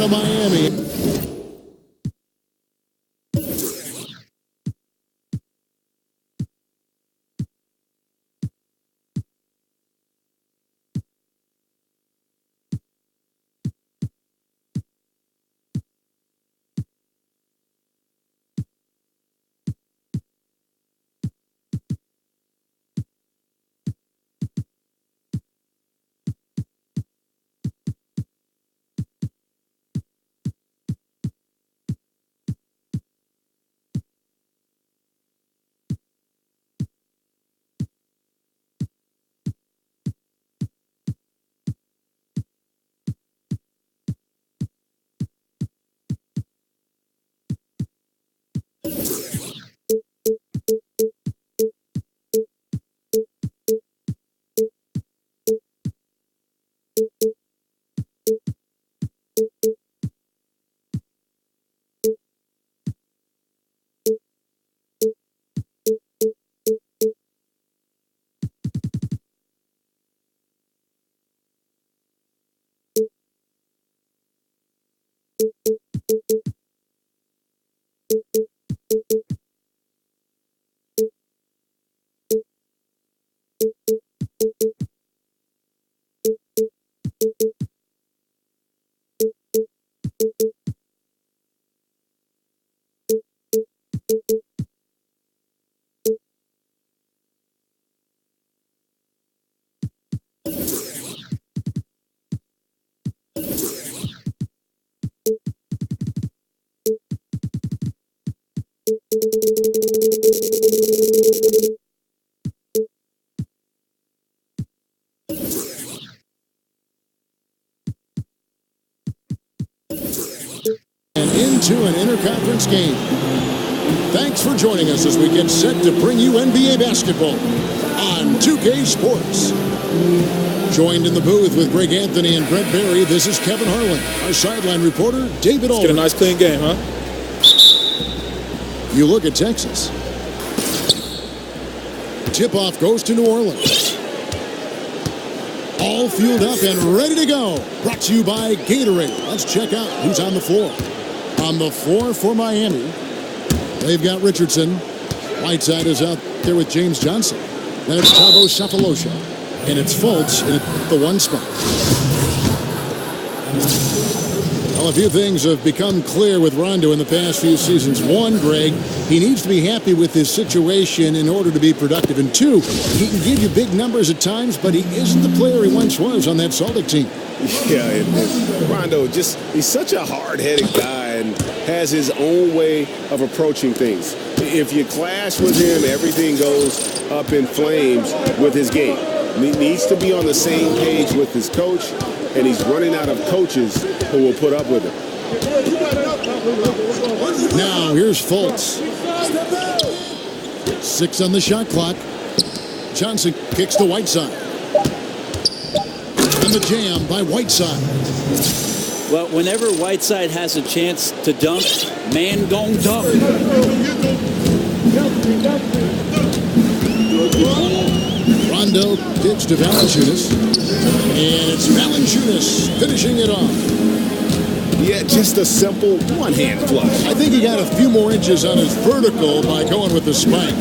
of Miami. And into an interconference game. Thanks for joining us as we get set to bring you NBA basketball on 2K Sports. Joined in the booth with Greg Anthony and Brent Barry, this is Kevin Harlan. Our sideline reporter, David Aldridge. Get a nice clean game, huh? You look at Texas. Tip-off goes to New Orleans. All fueled up and ready to go. Brought to you by Gatorade. Let's check out who's on the floor. On the floor for Miami, they've got Richardson. Whiteside is out there with James Johnson. Then it's Thabo Sefolosha. And it's Fultz in the one spot. Well, a few things have become clear with Rondo in the past few seasons. One, Greg, he needs to be happy with his situation in order to be productive. And two, he can give you big numbers at times, but he isn't the player he once was on that Celtic team. Yeah, and Rondo, he's such a hard-headed guy and has his own way of approaching things. If you clash with him, everything goes up in flames with his game. He needs to be on the same page with his coach, and he's running out of coaches who will put up with him. Now, here's Fultz. 6 on the shot clock. Johnson kicks to Whiteside. And the jam by Whiteside. Well, whenever Whiteside has a chance to dunk, man gon' dunk. Rondo pitch to Valanciunas. And it's Valanciunas finishing it off. Yeah, just a simple one-hand flush. I think he got a few more inches on his vertical by going with the spike.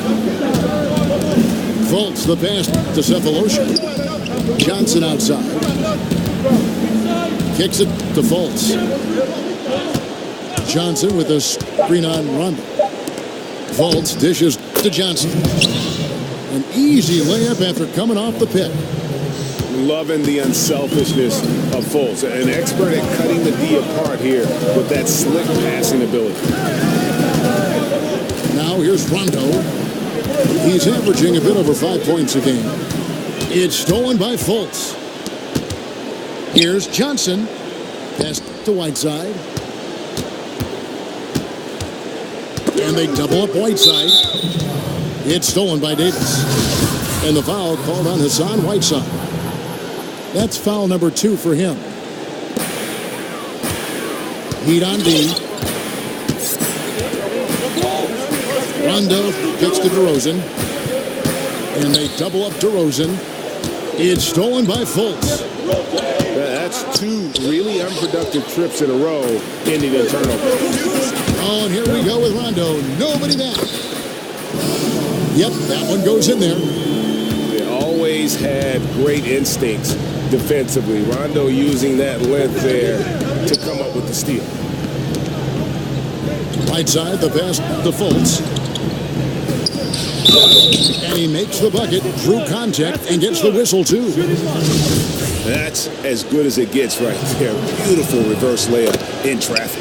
Fultz the pass to Sefolosha. Johnson outside. Kicks it to Fultz. Johnson with a screen on Rondo. Fultz dishes to Johnson. An easy layup after coming off the pick. Loving the unselfishness of Fultz. An expert at cutting the D apart here with that slick passing ability. Now here's Rondo. He's averaging a bit over 5 points a game. It's stolen by Fultz. Here's Johnson. Pass to Whiteside. And they double up Whiteside. It's stolen by Davis. And the foul called on Hassan Whiteside. That's foul number 2 for him. Heat on D. Rondo gets to DeRozan. And they double up DeRozan. It's stolen by Fultz. That's 2 really unproductive trips in a row ending in turnovers. Oh, and here we go with Rondo. Nobody back. Yep, that one goes in there. They always had great instincts defensively. Rondo using that length there to come up with the steal. Right side, the pass to Fultz. And he makes the bucket, drew contact, and gets the whistle, too. That's as good as it gets right there. Beautiful reverse layup in traffic.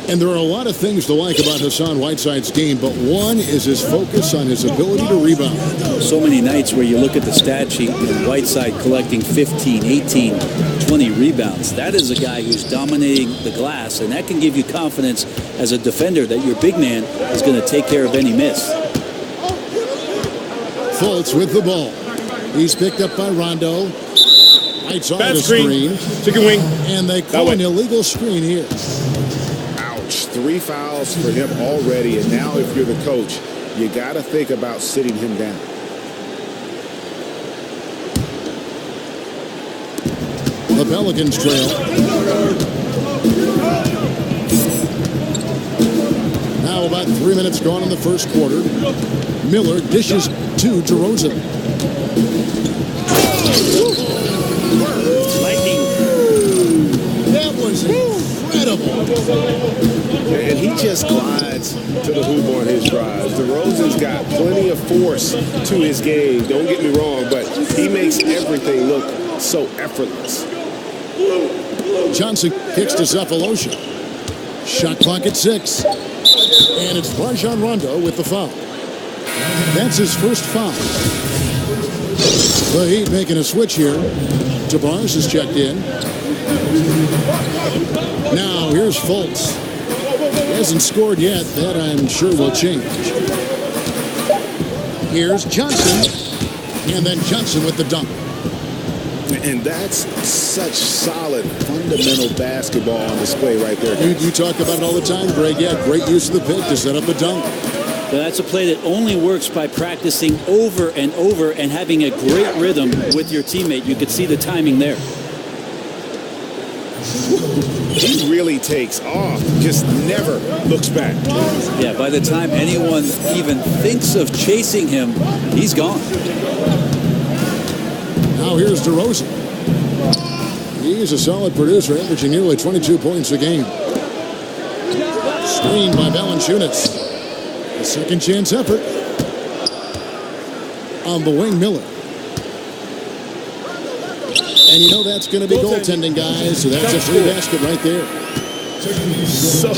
And there are a lot of things to like about Hassan Whiteside's game, but one is his focus on his ability to rebound. So many nights where you look at the stat sheet and Whiteside collecting 15, 18, 20 rebounds. That is a guy who's dominating the glass, and that can give you confidence as a defender that your big man is going to take care of any miss. Fultz with the ball. He's picked up by Rondo. Right side of the screen. Chicken wing. And they call an illegal screen here. 3 fouls for him already, and now if you're the coach, you got to think about sitting him down. The Pelicans trail. Now about 3 minutes gone in the first quarter. Miller dishes to DeRozan. Lightning. That was incredible. And he just glides to the hoop on his drives. DeRozan's got plenty of force to his game. Don't get me wrong, but he makes everything look so effortless. Johnson kicks to Cephalosha. Shot clock at 6. And it's Rajon Rondo with the foul. That's his first foul. The Heat making a switch here. Tobias is checked in. Now here's Fultz. He hasn't scored yet. That I'm sure will change. Here's Johnson. And then Johnson with the dunk. And that's such solid, fundamental basketball on display right there. You talk about it all the time, Greg. Yeah, great use of the pick to set up a dunk. But that's a play that only works by practicing over and over and having a great rhythm with your teammate. You could see the timing there. He really takes off, just never looks back. Yeah, by the time anyone even thinks of chasing him, he's gone. Now here's DeRozan. He's a solid producer, averaging nearly 22 points a game. Screened by Valanciunas. A second chance effort. On the wing, Miller. And you know that's going to be goaltending, guys. So that's a free basket right there. So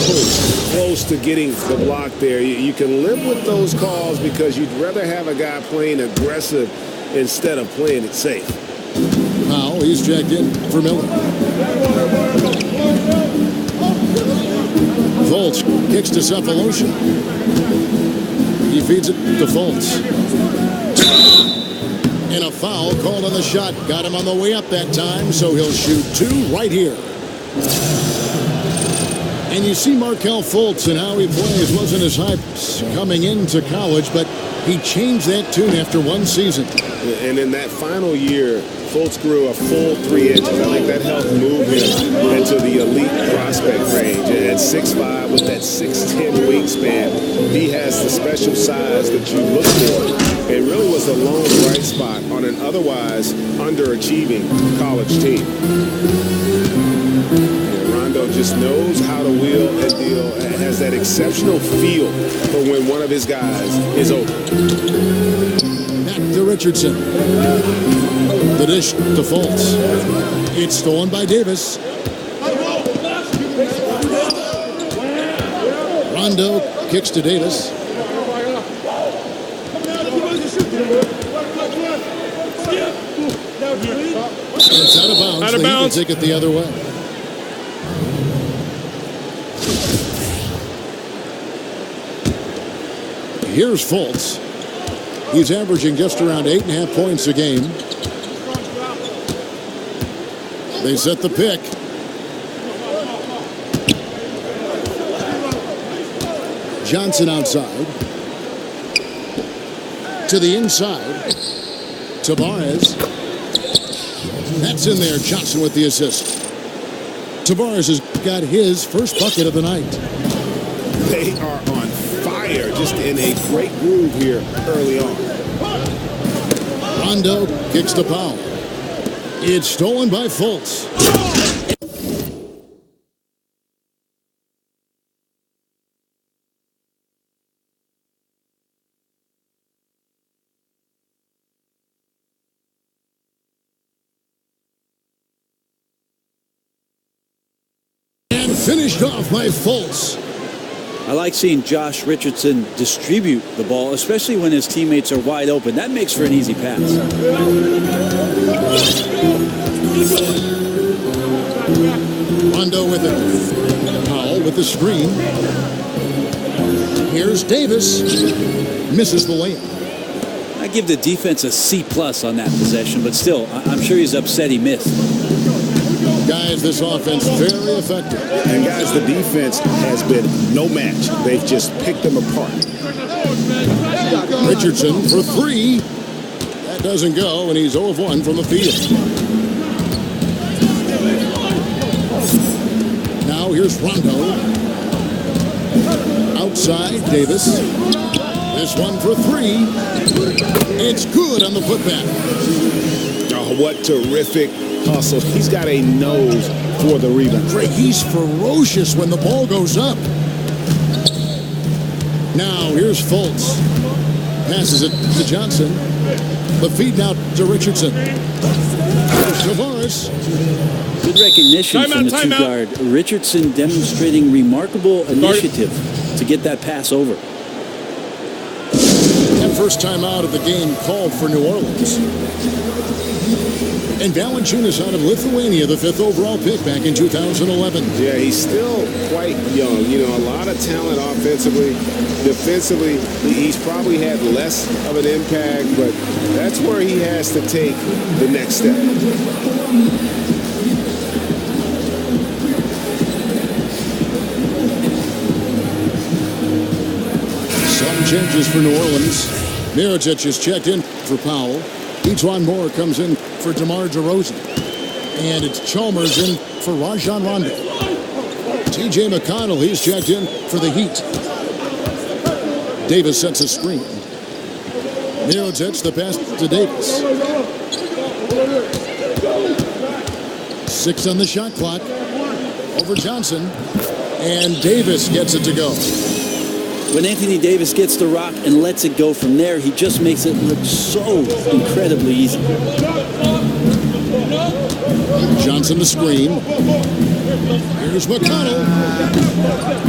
close to getting the block there. You can live with those calls because you'd rather have a guy playing aggressive instead of playing it safe. Now he's checked in for Miller. Fultz kicks to Cephalosha. He feeds it to Fultz. And a foul called on the shot. Got him on the way up that time, so he'll shoot 2 right here. And you see Markelle Fultz and how he plays. Wasn't as hype coming into college, but he changed that tune after 1 season. And in that final year, Fultz grew a full 3 inches. I think that helped move him into the elite prospect range. And at 6'5", with that 6'10" wingspan, he has the special size that you look for. It really was a lone bright spot on an otherwise underachieving college team. Rondo just knows how to wheel and deal and has that exceptional feel for when one of his guys is open. Back to Richardson. The dish to Fultz. It's stolen by Davis. Rondo kicks to Davis. It's out of bounds. Out of bounds. Take it the other way. Here's Fultz. He's averaging just around 8.5 points a game. They set the pick. Johnson outside. To the inside. Tobias. That's in there. Johnson with the assist. Tavares has got his first bucket of the night. They are on fire, just in a great groove here early on. Rondo kicks to Powell. It's stolen by Fultz. And finished off by Fultz. I like seeing Josh Richardson distribute the ball, especially when his teammates are wide open. That makes for an easy pass. Rondo with it. Powell with the screen. Here's Davis. Misses the layup. I give the defense a C+ on that possession, but still, I'm sure he's upset he missed. Guys, this offense very effective. And guys, the defense has been no match. They've just picked them apart. Richardson for three. That doesn't go, and he's 0 of 1 from the field. Now here's Rondo. Outside, Davis. This one for three. It's good on the putback. Oh, what terrific hustle. He's got a nose for the rebound. Greg, he's ferocious when the ball goes up. Now here's Fultz. Passes it to Johnson. The feed now to Richardson. Tavares. Good recognition from the two-guard. Richardson demonstrating remarkable initiative to get that pass over. That first time out of the game called for New Orleans. And Valanciunas out of Lithuania, the 5th overall pick back in 2011. Yeah, he's still quite young. You know, a lot of talent offensively. Defensively, he's probably had less of an impact, but that's where he has to take the next step. Some changes for New Orleans. Mirotic is checked in for Powell. Etuan Moore comes in for DeMar DeRozan. And it's Chalmers in for Rajon Rondo. TJ McConnell, he's checked in for the Heat. Davis sets a screen. Mirotic, the pass to Davis. 6 on the shot clock. Over Johnson. And Davis gets it to go. When Anthony Davis gets the rock and lets it go from there, he just makes it look so incredibly easy. Johnson the screen. Here's McConnell.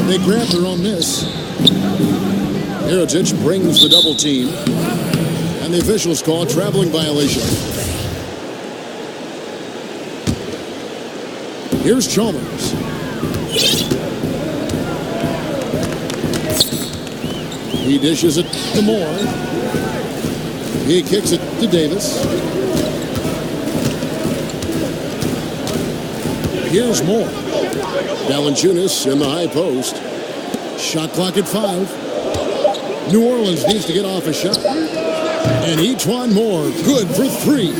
They grab their own miss. Mirotic brings the double team. And the officials call a traveling violation. Here's Chalmers. He dishes it to Moore. He kicks it to Davis. Here's Moore. Valanciunas in the high post. Shot clock at 5. New Orleans needs to get off a shot. And Etuan Moore, good for 3.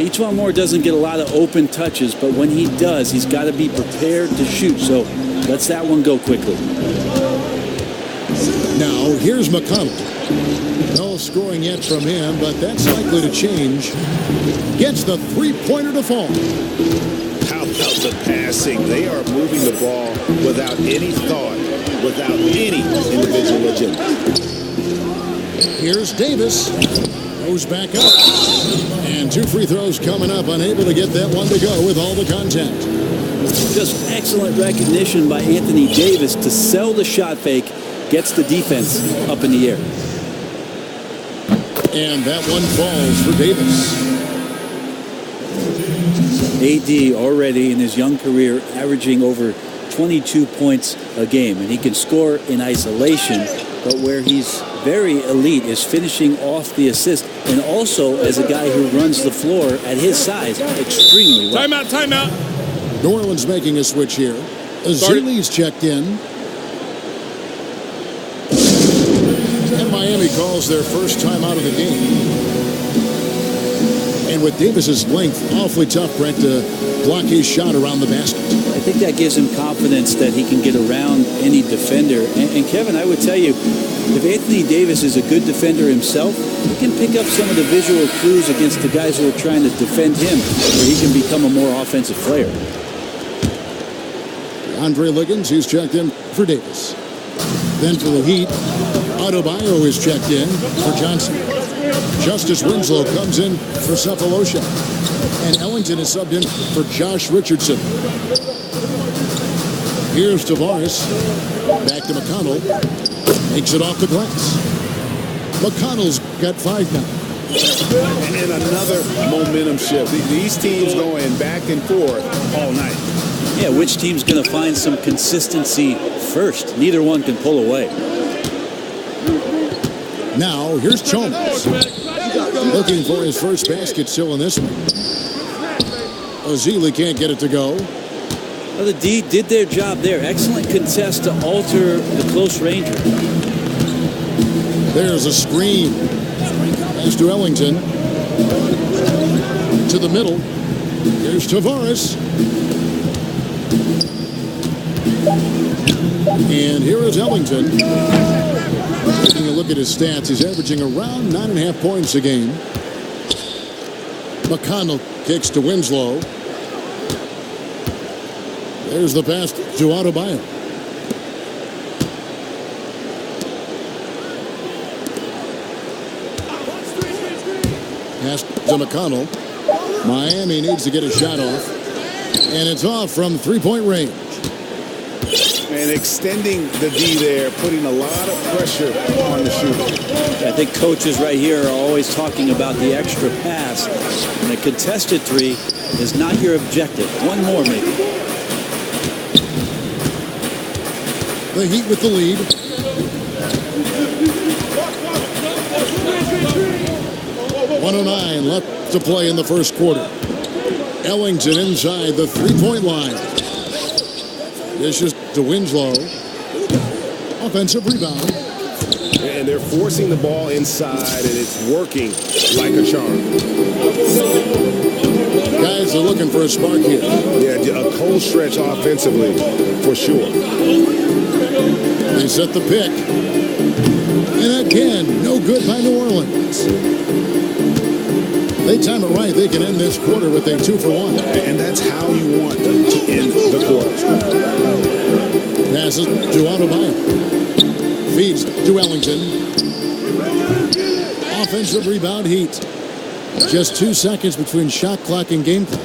Etuan Moore doesn't get a lot of open touches, but when he does, he's got to be prepared to shoot. So lets that one go quickly. Now, here's McConnell. No scoring yet from him, but that's likely to change. Gets the three-pointer to fall. How about the passing? They are moving the ball without any thought, without any individual agenda. Here's Davis. Goes back up. And 2 free throws coming up. Unable to get that one to go with all the contact. Just excellent recognition by Anthony Davis to sell the shot fake. Gets the defense up in the air. And that one falls for Davis. AD already in his young career averaging over 22 points a game. And he can score in isolation, but where he's very elite is finishing off the assist. And also as a guy who runs the floor at his size extremely well. Timeout. New Orleans making a switch here. Azili's checked in. And Miami calls their first time out of the game. And with Davis's length, awfully tough, Brent, to block his shot around the basket. I think that gives him confidence that he can get around any defender. And Kevin, I would tell you, if Anthony Davis is a good defender himself, he can pick up some of the visual clues against the guys who are trying to defend him, where he can become a more offensive player. Andre Liggins, he's checked in for Davis. Then for the Heat, Adebayo is checked in for Johnson. Justice Winslow comes in for Cephalosha. And Ellington is subbed in for Josh Richardson. Here's Tavares. Back to McConnell. Takes it off the glass. McConnell's got 5 now. And another momentum shift. These teams going back and forth all night. Yeah, which team's going to find some consistency first? Neither one can pull away. Now, here's Chalmers. Looking for his first basket still in this one. Ozili can't get it to go. Well, the D did their job there. Excellent contest to alter the close ranger. There's a screen. Pass to Ellington. To the middle. Here's Tavares. And here is Ellington. Taking a look at his stats, he's averaging around 9.5 points a game. McConnell kicks to Winslow. There's the pass to Adebayo. Pass to McConnell. Miami needs to get a shot off. And it's off from three-point range. And extending the D there, putting a lot of pressure on the shooter. I think coaches right here are always talking about the extra pass. And a contested three is not your objective. One more, maybe. The Heat with the lead. .109 left to play in the first quarter. Ellington inside the three-point line. This is to Winslow. Offensive rebound. And they're forcing the ball inside, and it's working like a charm. Guys are looking for a spark here. Yeah, a cold stretch offensively, for sure. They set the pick. And again, no good by New Orleans. They time it right, they can end this quarter with a 2-for-1. And that's how you want to end the quarter. Passes to Adebayo. Feeds to Ellington. Offensive rebound, Heat. Just 2 seconds between shot clock and game clock.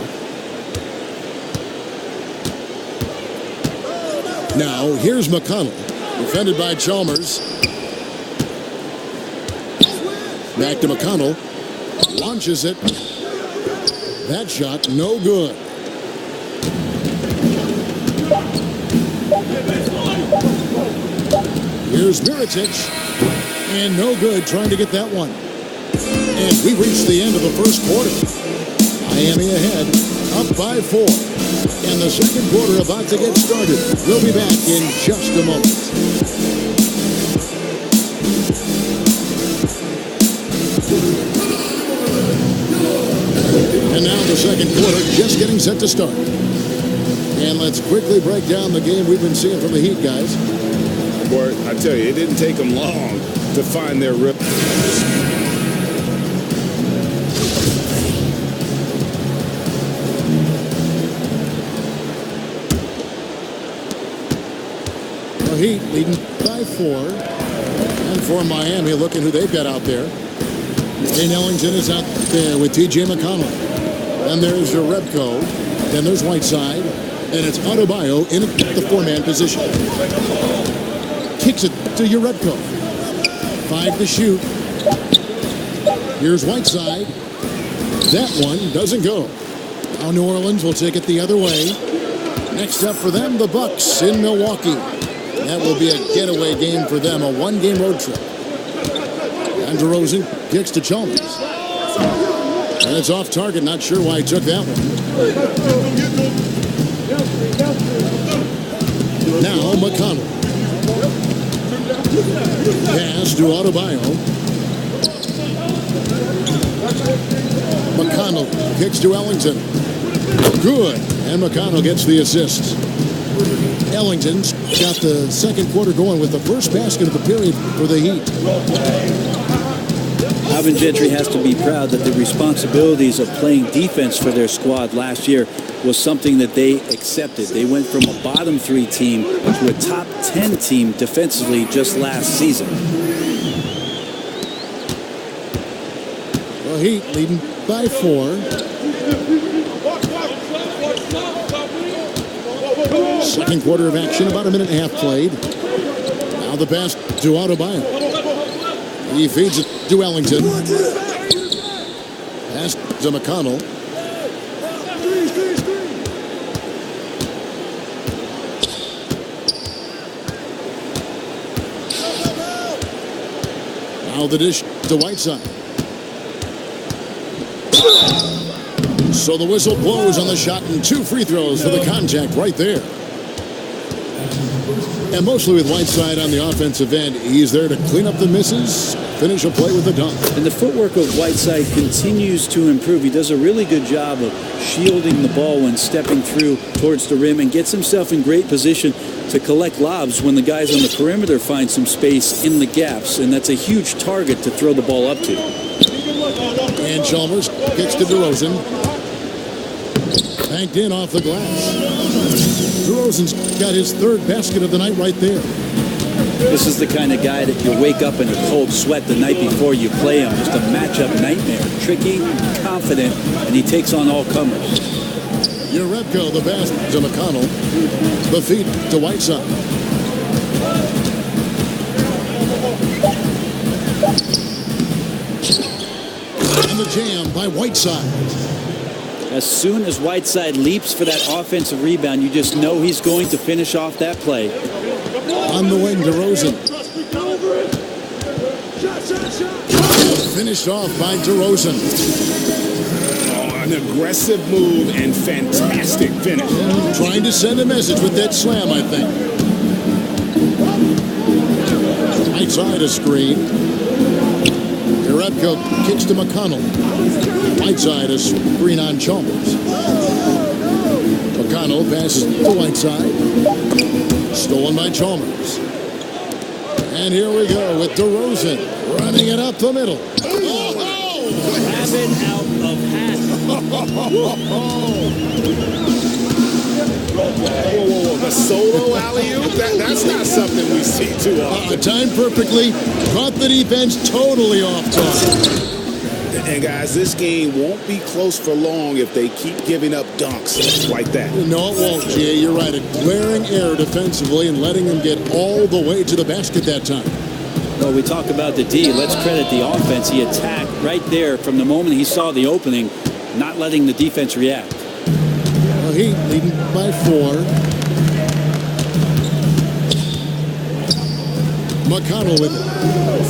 Now, here's McConnell. Defended by Chalmers. Back to McConnell. Launches it. That shot, no good. Here's Mirotic. And no good trying to get that one. And we reached the end of the first quarter. Miami ahead, up by 4. And the second quarter about to get started. We'll be back in just a moment. And now the second quarter just getting set to start. And let's quickly break down the game we've been seeing from the Heat, guys. Boy, I tell you, it didn't take them long to find their rip. The Heat leading by 4. And for Miami, looking who they've got out there. Dane Ellington is out there with T.J. McConnell. And there's Jerebko. Then there's Whiteside. And it's Adebayo in the 4-man position. Kicks it to Jerebko. 5 to shoot. Here's Whiteside. That one doesn't go. Now New Orleans will take it the other way. Next up for them, the Bucks in Milwaukee. That will be a getaway game for them, a 1-game road trip. Andrew Rosen kicks to Chalmers. And it's off target. Not sure why he took that one. Now McConnell. Pass to Adebayo. McConnell kicks to Ellington. Good. And McConnell gets the assist. Ellington's got the second quarter going with the first basket of the period for the Heat. Alvin Gentry has to be proud that the responsibilities of playing defense for their squad last year was something that they accepted. They went from a bottom 3 team to a top 10 team defensively just last season. The Heat leading by 4. Second quarter of action, about a minute and a half played. Now the pass to Adebayo. He feeds it to Ellington. Pass to McConnell. Now the dish to Whiteside. So the whistle blows on the shot and 2 free throws for the contact right there. And mostly with Whiteside on the offensive end, he's there to clean up the misses, finish a play with a dunk. And the footwork of Whiteside continues to improve. He does a really good job of shielding the ball when stepping through towards the rim and gets himself in great position to collect lobs when the guys on the perimeter find some space in the gaps. And that's a huge target to throw the ball up to. And Chalmers kicks to DeRozan. Banked in off the glass. DeRozan's got his 3rd basket of the night right there. This is the kind of guy that you wake up in a cold sweat the night before you play him. Just a matchup nightmare. Tricky, confident, and he takes on all comers. Jerebko, the pass to McConnell. The feed to Whiteside. And the jam by Whiteside. As soon as Whiteside leaps for that offensive rebound, you just know he's going to finish off that play. On the wing, DeRozan. Finished off by DeRozan. Oh, an aggressive move and fantastic finish. Trying to send a message with that slam, I think. Right side a screen. Jerebko kicks to McConnell. Whiteside a screen on Chalmers. McConnell passes to Whiteside. Stolen by Chalmers. And here we go with DeRozan running it up the middle. Grab it out of hat. Whoa. The solo alley-oop? That's not something we see too often. Timed perfectly. Caught the defense totally off target. And guys, this game won't be close for long if they keep giving up dunks like that. No, it won't, Jay. You're right. A glaring error defensively and letting them get all the way to the basket that time. Well, we talk about the D. Let's credit the offense. He attacked right there from the moment he saw the opening, not letting the defense react. Well, Heat leading by 4. McConnell with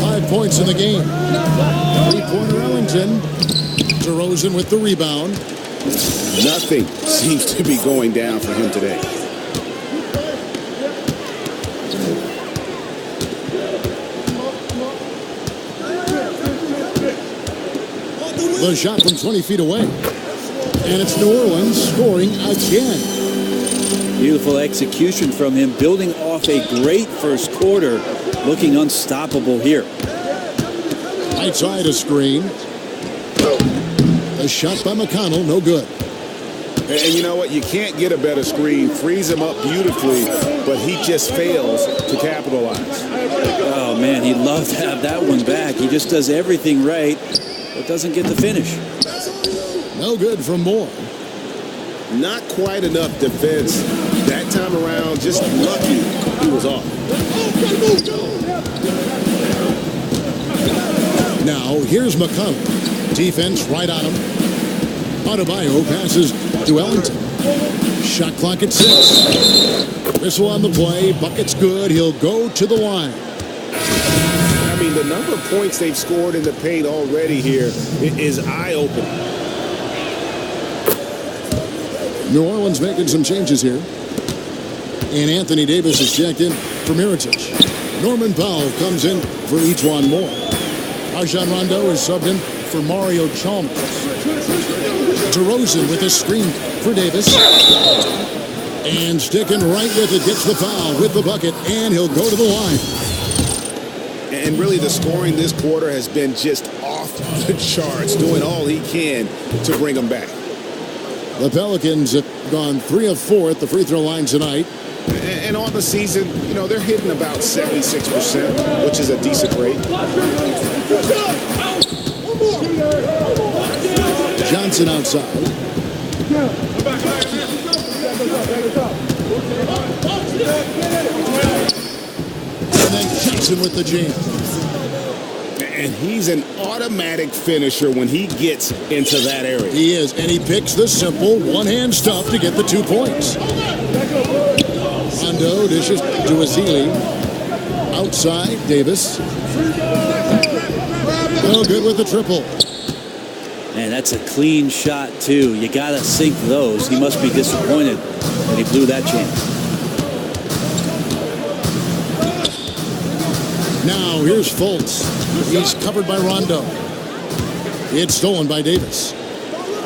5 points in the game. 3-pointer Ellington. DeRozan with the rebound. Nothing seems to be going down for him today. The shot from 20 feet away. And it's New Orleans scoring again. Beautiful execution from him, building off a great first quarter, looking unstoppable here. Right side a screen. A shot by McConnell, no good. And you know what? You can't get a better screen. Frees him up beautifully, but he just fails to capitalize. Oh, man, he'd love to have that one back. He just does everything right, but doesn't get the finish. No good from Moore. Not quite enough defense that time around. Just lucky he was off. Now, here's McConnell. Defense right on him. Adebayo passes to Ellington. Shot clock at 6. Whistle on the play. Bucket's good. He'll go to the line. I mean, the number of points they've scored in the paint already here is eye-opening. New Orleans making some changes here. And Anthony Davis is checked in for Mirotic. Norman Powell comes in for Etuan Moore. Rajon Rondo is subbed in for for Mario Chalmers. DeRozan with a screen for Davis. And sticking right with it, gets the foul with the bucket, and he'll go to the line. And really the scoring this quarter has been just off the charts, doing all he can to bring them back. The Pelicans have gone 3 of 4 at the free throw line tonight. And on the season, you know, they're hitting about 76%, which is a decent rate. Johnson outside. And then Johnson with the jam. And he's an automatic finisher when he gets into that area. He is, and he picks the simple one-hand stuff to get the 2 points. Rondo dishes to Azili. Outside, Davis. Oh, good with the triple. Man, that's a clean shot, too. You got to sink those. He must be disappointed that he blew that chance. Now, here's Fultz. He's covered by Rondo. It's stolen by Davis.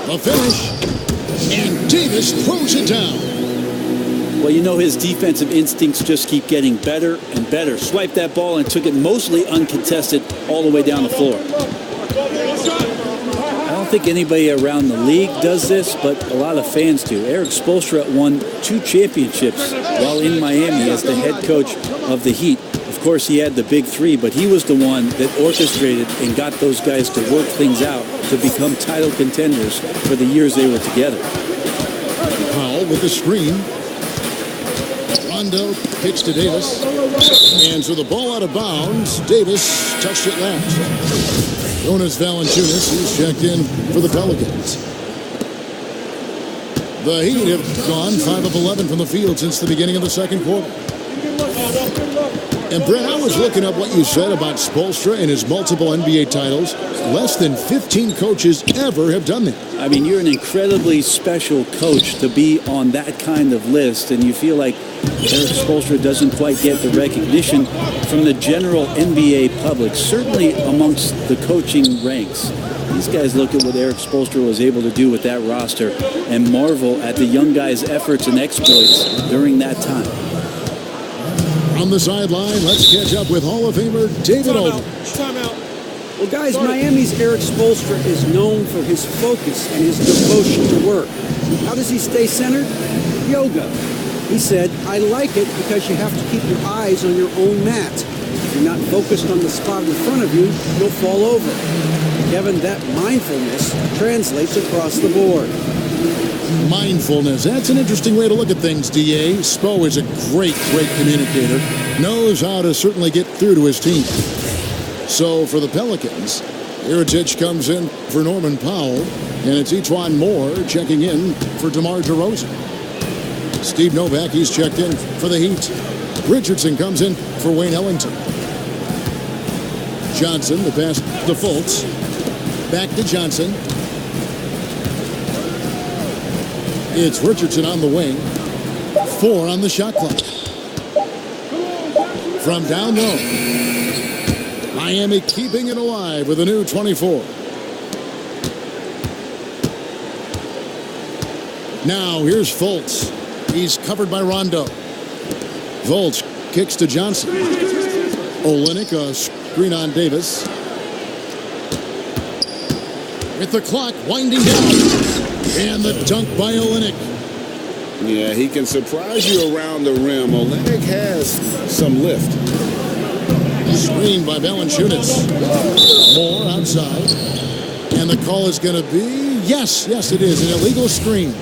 The finish. And Davis throws it down. Well, you know his defensive instincts just keep getting better and better. Swiped that ball and took it mostly uncontested all the way down the floor. I don't think anybody around the league does this, but a lot of fans do. Eric Spoelstra won 2 championships while in Miami as the head coach of the Heat. Of course, he had the big 3, but he was the one that orchestrated and got those guys to work things out to become title contenders for the years they were together. Powell with the screen. Rondo pitch to Davis. And so the ball out of bounds. Davis touched it last. Jonas Valanciunas is checked in for the Pelicans. The Heat have gone 5 of 11 from the field since the beginning of the second quarter. And Brett, I was looking up what you said about Spoelstra and his multiple NBA titles. Less than 15 coaches ever have done that. I mean, you're an incredibly special coach to be on that kind of list, and you feel like Eric Spoelstra doesn't quite get the recognition from the general NBA public, certainly amongst the coaching ranks. These guys look at what Eric Spoelstra was able to do with that roster and marvel at the young guys' efforts and exploits during that time. On the sideline, let's catch up with Hall of Famer David Aldridge. Timeout. Well, guys, Miami's Eric Spoelstra is known for his focus and his devotion to work. How does he stay centered? Yoga. He said, I like it because you have to keep your eyes on your own mat. If you're not focused on the spot in front of you, you'll fall over. Kevin, that mindfulness translates across the board. Mindfulness. That's an interesting way to look at things, D.A. Spo is a great communicator. Knows how to certainly get through to his team. So for the Pelicans, Iritic comes in for Norman Powell, and it's Etuan Moore checking in for DeMar DeRozan. Steve Novak, he's checked in for the Heat. Richardson comes in for Wayne Ellington. Johnson, the pass to Fultz. Back to Johnson. It's Richardson on the wing. 4 on the shot clock. From down low. Miami keeping it alive with a new 24. Now here's Fultz. He's covered by Rondo. Fultz kicks to Johnson. Olynyk, a screen on Davis. With the clock winding down. And the dunk by Olynyk. Yeah, he can surprise you around the rim. Olynyk has some lift. Screen by Valanciunas. Moore outside. And the call is going to be, yes, it is, an illegal screen.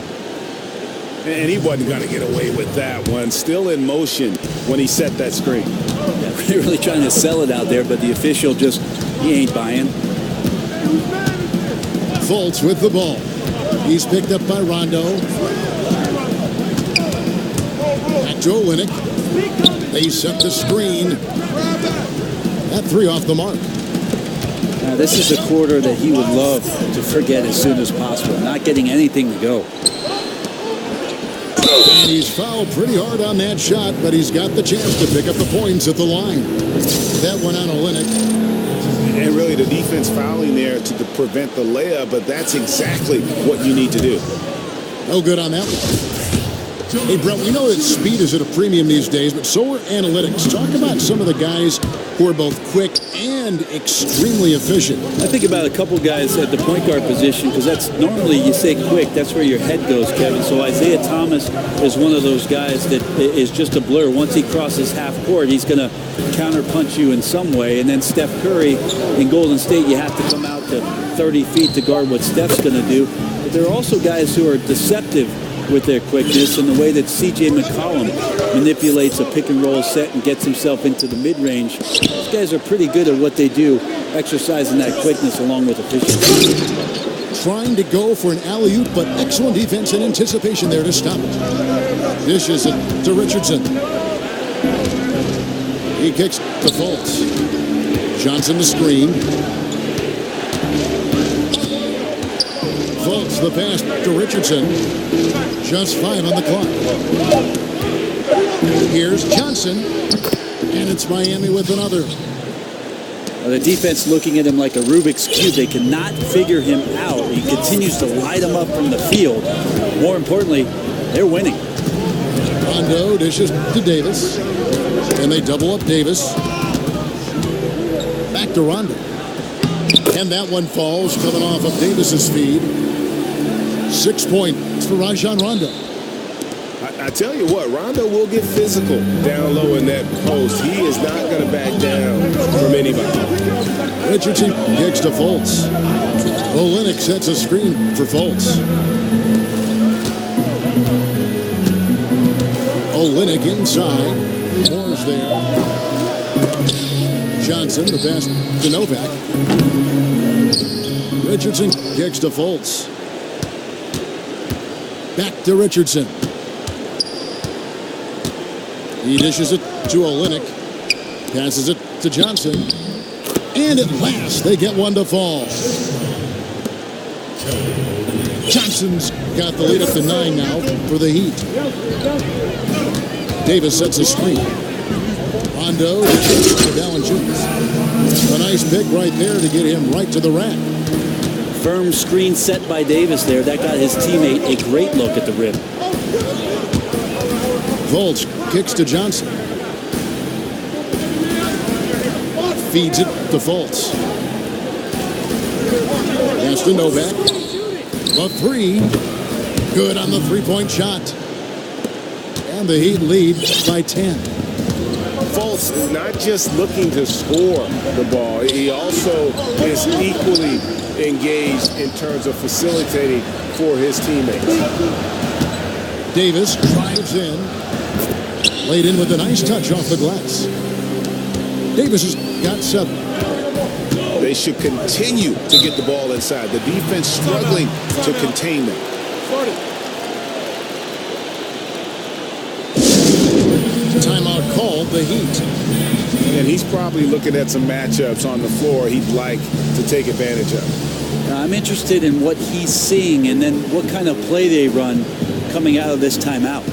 And he wasn't going to get away with that one. Still in motion when he set that screen. Yeah, they're really trying to sell it out there, but the official just, he ain't buying. Fultz with the ball. He's picked up by Rondo. Back to Olynyk. They set the screen. That 3 off the mark. Now, this is a quarter that he would love to forget as soon as possible. Not getting anything to go. And he's fouled pretty hard on that shot, but he's got the chance to pick up the points at the line. That one on Olynyk. And really the defense fouling there to prevent the layup, but that's exactly what you need to do. No good on that one. Hey, Brett, we know that speed is at a premium these days, but so are analytics. Talk about some of the guys who are both quick and extremely efficient. I think about a couple guys at the point guard position, because that's normally you say quick, that's where your head goes, Kevin. So Isaiah Thomas is one of those guys that is just a blur. Once he crosses half court, he's going to counterpunch you in some way. And then Steph Curry in Golden State, you have to come out to 30 feet to guard what Steph's going to do. But there are also guys who are deceptive with their quickness and the way that C.J. McCollum manipulates a pick-and-roll set and gets himself into the mid-range. These guys are pretty good at what they do, exercising that quickness along with efficiency. Trying to go for an alley-oop, but excellent defense and anticipation there to stop it. Dishes it to Richardson. He kicks to Fultz. Johnson the screen. Fultz the pass to Richardson. Just 5 on the clock. Here's Johnson. And it's Miami with another. The defense looking at him like a Rubik's Cube. They cannot figure him out. He continues to light him up from the field. More importantly, they're winning. Rondo dishes to Davis. And they double up Davis. Back to Rondo. And that one falls, coming off of Davis's feed. 6 points for Rajon Rondo. I tell you what, Rondo will get physical down low in that post. He is not going to back down from anybody. Richardson kicks to Fultz. Olynyk sets a screen for Fultz. Olynyk inside. Moore's there. Johnson, the pass to Novak. Richardson kicks to Fultz. Back to Richardson. He dishes it to Olynyk. Passes it to Johnson. And at last, they get one to fall. Johnson's got the lead up to 9 now for the Heat. Davis sets a screen. Rondo to Valanciunas. A nice pick right there to get him right to the rack. Firm screen set by Davis there. That got his teammate a great look at the rim. Fultz kicks to Johnson. Feeds it to Fultz. Pass to Novak. A 3. Good on the three-point shot. And the Heat lead by 10. Fultz is not just looking to score the ball. He also is equally engaged in terms of facilitating for his teammates. Davis drives in. Laid in with a nice touch off the glass. Davis has got 7. They should continue to get the ball inside. The defense struggling to contain them. Timeout called, the Heat. And he's probably looking at some matchups on the floor he'd like to take advantage of. I'm interested in what he's seeing and then what kind of play they run coming out of this timeout.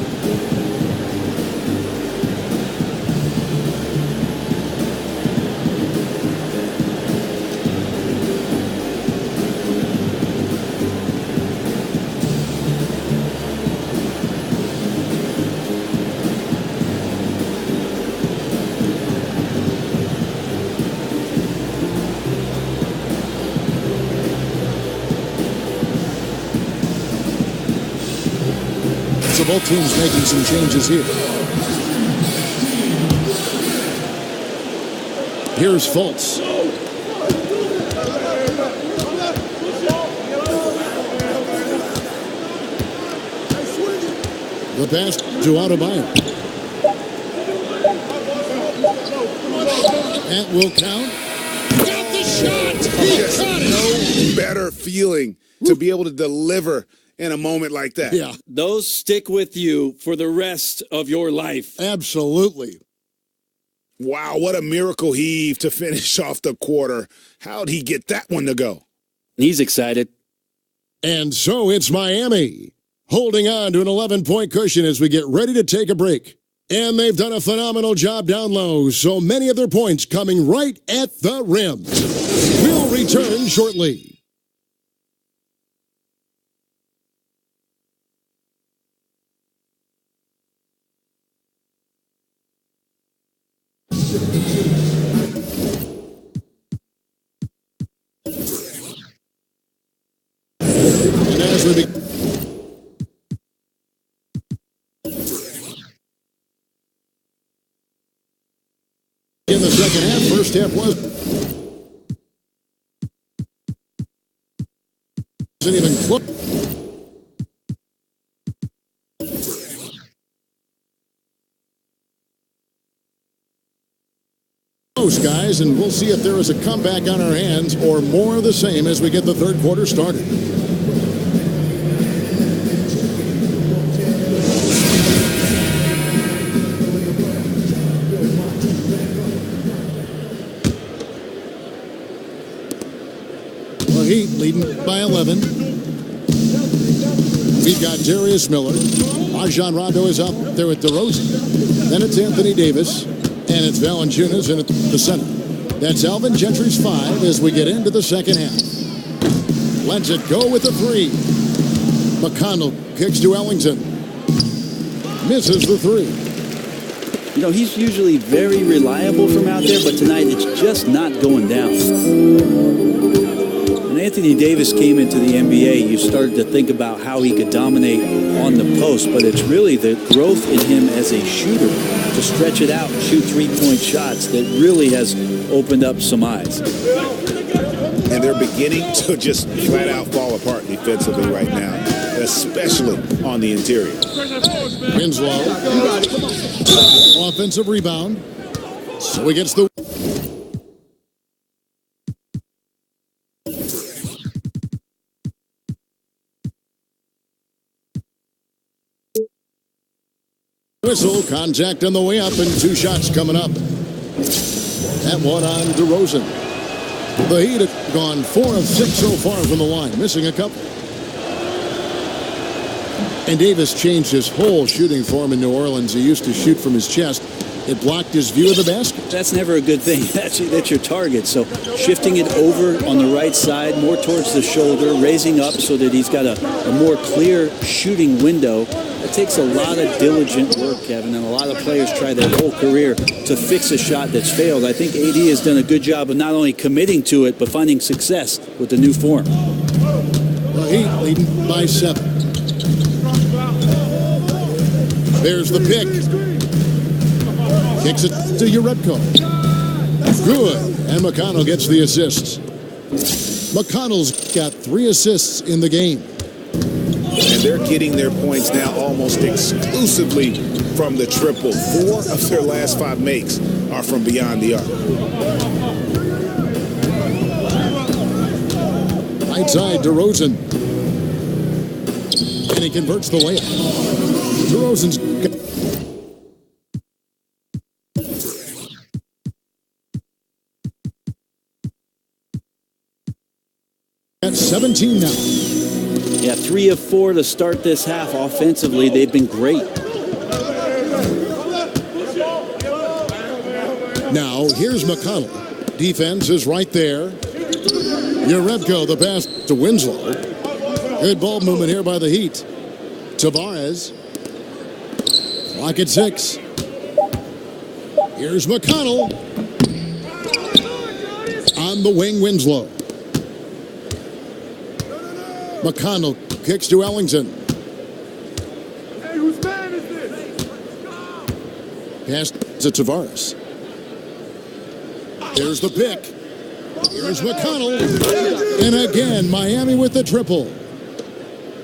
So both teams making some changes here. Here's Fultz. The pass to Adebayo. That will count. Got the shot. He Just got it. no better feeling to be able to deliver in a moment like that. Yeah, Those stick with you for the rest of your life. absolutely. Wow, what a miracle heave to finish off the quarter. How'd he get that one to go? He's excited. And so it's Miami holding on to an 11-point cushion as we get ready to take a break. And they've done a phenomenal job down low, so many of their points coming right at the rim. We'll return shortly. And as we begin in the second half, first half wasn't even close. Guys, and we'll see if there is a comeback on our hands or more of the same as we get the third quarter started. The Heat leading by 11. We've got Darius Miller. Rajon Rondo is up there with DeRozan. Then it's Anthony Davis. And it's Valanciunas in at the center. That's Alvin Gentry's 5 as we get into the second half. Lets it go with the 3. McConnell kicks to Ellington. Misses the 3. You know, he's usually very reliable from out there, but tonight it's just not going down. When Anthony Davis came into the NBA, you started to think about how he could dominate on the post, but it's really the growth in him as a shooter to stretch it out and shoot three-point shots that really has opened up some eyes. And they're beginning to just flat out fall apart defensively right now, especially on the interior. Winslow. Offensive rebound. So he gets the... Whistle, contact on the way up, and 2 shots coming up. That one on DeRozan. The Heat have gone 4 of 6 so far from the line, missing a couple. And Davis changed his whole shooting form in New Orleans. He used to shoot from his chest. It blocked his view of the basket. That's never a good thing. That's your target. So shifting it over on the right side, more towards the shoulder, raising up so that he's got a more clear shooting window. It takes a lot of diligent work, Kevin, and a lot of players try their whole career to fix a shot that's failed. I think AD has done a good job of not only committing to it, but finding success with the new form. The Heat leading by 7. There's the pick. Kicks it to Urebko. Good. And McConnell gets the assists. McConnell's got 3 assists in the game. And they're getting their points now almost exclusively from the triple. 4 of their last 5 makes are from beyond the arc. Right side, DeRozan. And he converts the layup. DeRozan's at 17 now. Yeah, 3 of 4 to start this half. Offensively, they've been great. Now, here's McConnell. Defense is right there. Urebko, the pass to Winslow. Good ball movement here by the Heat. Tavares. Clock at 6. Here's McConnell. On the wing, Winslow. McConnell kicks to Ellington. Hey, whose man is this? Pass to Tavares. Here's the pick. Here's McConnell. And again, Miami with the triple.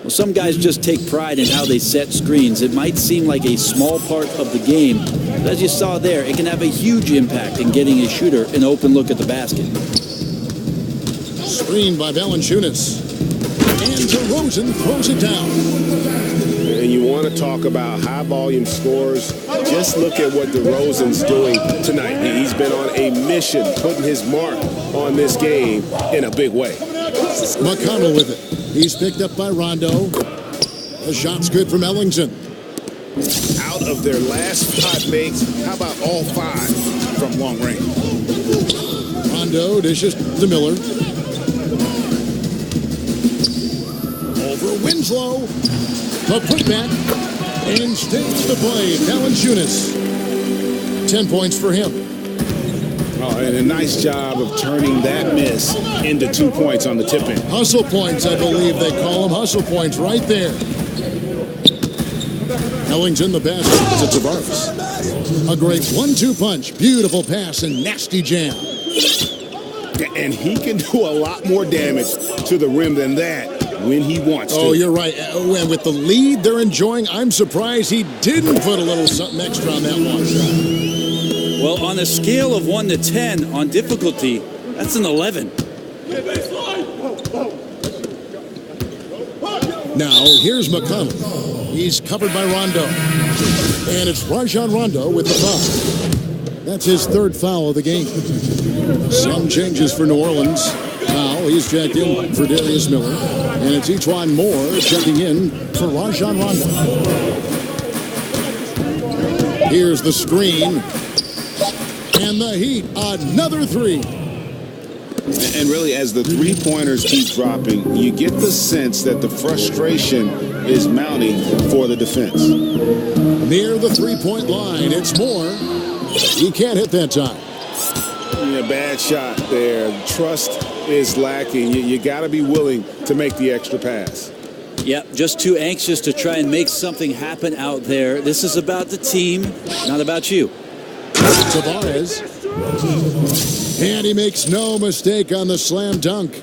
Well, some guys just take pride in how they set screens. It might seem like a small part of the game, but as you saw there, it can have a huge impact in getting a shooter an open look at the basket. Screen by Valanciunas. And DeRozan throws it down. And you want to talk about high-volume scores, just look at what DeRozan's doing tonight. He's been on a mission, putting his mark on this game in a big way. McConnell with it. He's picked up by Rondo. The shot's good from Ellington. Out out of their last 5 makes, how about all 5 from long range? Rondo dishes to Miller. Over Winslow. The putback. And stays the play. Valanciunas. 10 points for him. Oh, and a nice job of turning that miss into 2 points on the tip in. Hustle points, I believe they call them. Hustle points right there. Ellington the pass to Tavares. A great 1-2 punch. Beautiful pass and nasty jam. And he can do a lot more damage to the rim than that when he wants to. Oh, you're right. And with the lead they're enjoying, I'm surprised he didn't put a little something extra on that one. Well, on a scale of 1 to 10 on difficulty, that's an 11. Now, here's McConnell. He's covered by Rondo. And it's Rajon Rondo with the foul. That's his 3rd foul of the game. Some changes for New Orleans. Now he's checked in for Darius Miller. And it's Etuan Moore checking in for Rajon Rondo. Here's the screen. And the Heat, another 3. And really, as the 3-pointers keep dropping, you get the sense that the frustration is mounting for the defense. Near the 3-point line, it's Moore. He can't hit that time. A bad shot there. Trust is lacking. You got to be willing to make the extra pass. Yep, just too anxious to try and make something happen out there. This is about the team, not about you. Tavares. And he makes no mistake on the slam dunk.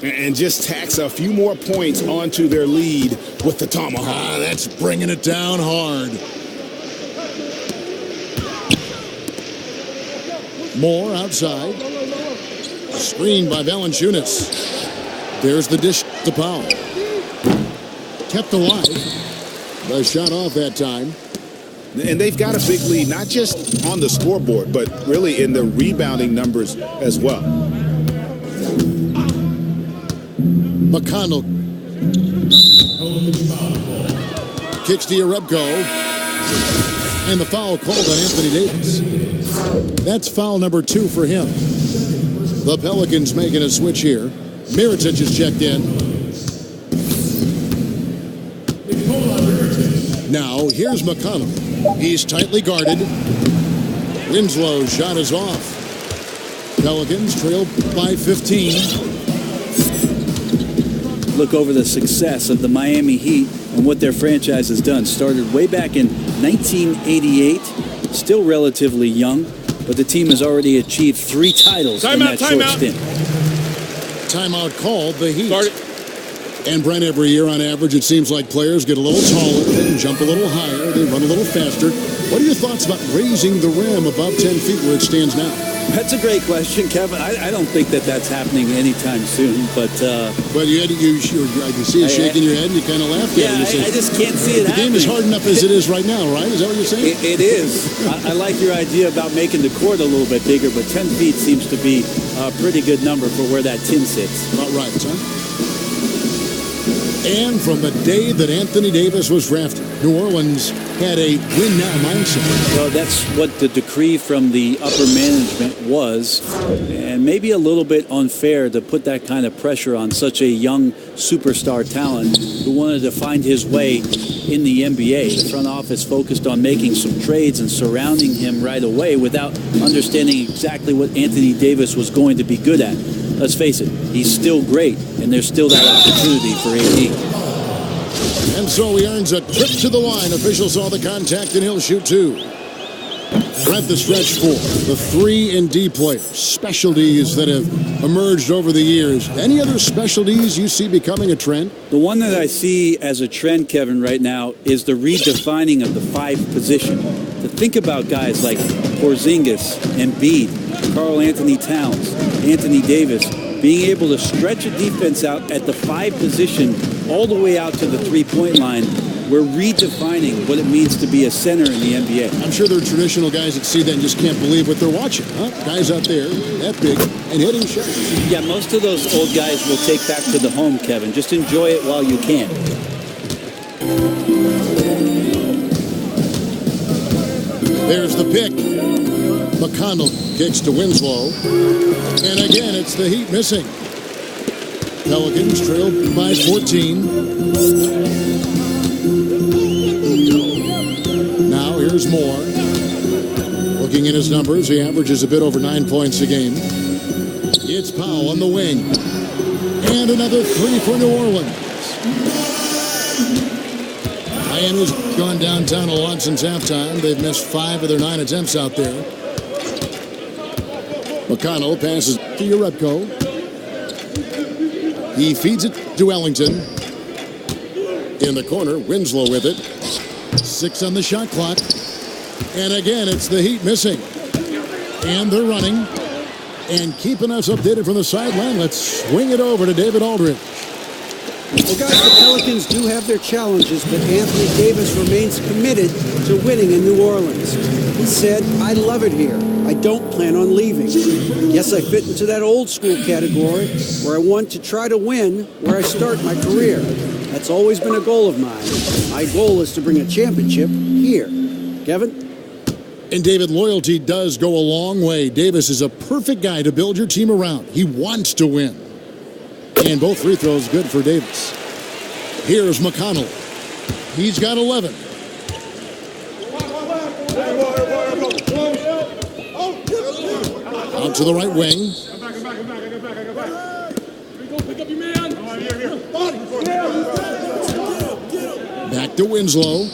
And just tacks a few more points onto their lead with the tomahawk. That's bringing it down hard. Moore outside. Screened by Valanciunas. There's the dish to Powell. Kept alive. The shot off that time. And they've got a big lead, not just on the scoreboard, but really in the rebounding numbers as well. McConnell. Kicks to Jerebko. And the foul called on Anthony Davis. That's foul number 2 for him. The Pelicans making a switch here. Mirotic is checked in. Now, here's McConnell. He's tightly guarded. Winslow's shot is off. Pelicans trail by 15. Look over the success of the Miami Heat and what their franchise has done. Started way back in 1988. Still relatively young, but the team has already achieved 3 titles in that short stint. Timeout called. The Heat. And Brent, every year on average, it seems like players get a little taller, they jump a little higher, they run a little faster. What are your thoughts about raising the rim above 10 feet where it stands now? That's a great question, Kevin. I don't think that's happening anytime soon, but... Well, I can see you shaking your head and you kind of laughed at it. I just can't see it happening. The game is hard enough as it is right now, right? Is that what you're saying? It is. I like your idea about making the court a little bit bigger, but 10 feet seems to be a pretty good number for where that tin sits. About right, huh? And from the day that Anthony Davis was drafted, New Orleans had a win-now mindset. Well, that's what the decree from the upper management was, and maybe a little bit unfair to put that kind of pressure on such a young superstar talent who wanted to find his way in the NBA. The front office focused on making some trades and surrounding him right away without understanding exactly what Anthony Davis was going to be good at. Let's face it, he's still great, and there's still that opportunity for AD. And so he earns a trip to the line. Officials saw the contact, and he'll shoot 2. We're at the stretch 4. The 3 and D players. Specialties that have emerged over the years. Any other specialties you see becoming a trend? The one that I see as a trend, Kevin, right now is the redefining of the 5 position. To think about guys like Porzingis, Embiid, Karl Anthony Towns, Anthony Davis, being able to stretch a defense out at the 5 position all the way out to the 3-point line. We're redefining what it means to be a center in the NBA. I'm sure there are traditional guys that see that and just can't believe what they're watching. Huh? Guys out there that big and hitting shots. Yeah, most of those old guys will take back to the home, Kevin. Just enjoy it while you can. There's the pick. McConnell kicks to Winslow. And again, it's the Heat missing. Pelicans trail by 14. Now here's Moore. Looking at his numbers, he averages a bit over 9 points a game. It's Powell on the wing. And another three for New Orleans. Miami's gone downtown a lot since halftime. They've missed 5 of their 9 attempts out there. McConnell passes to Urebko. He feeds it to Ellington. In the corner, Winslow with it. 6 on the shot clock. And again, it's the Heat missing. And they're running. And keeping us updated from the sideline, let's swing it over to David Aldridge. Well, guys, the Pelicans do have their challenges, but Anthony Davis remains committed to winning in New Orleans. He said, "I love it here. I don't plan on leaving. Yes, I fit into that old school category where I want to try to win where I start my career. That's always been a goal of mine. My goal is to bring a championship here." Kevin? And David, loyalty does go a long way. Davis is a perfect guy to build your team around. He wants to win. And both free throws good for Davis. Here's McConnell. He's got 11. Out to the right wing. Back to Winslow.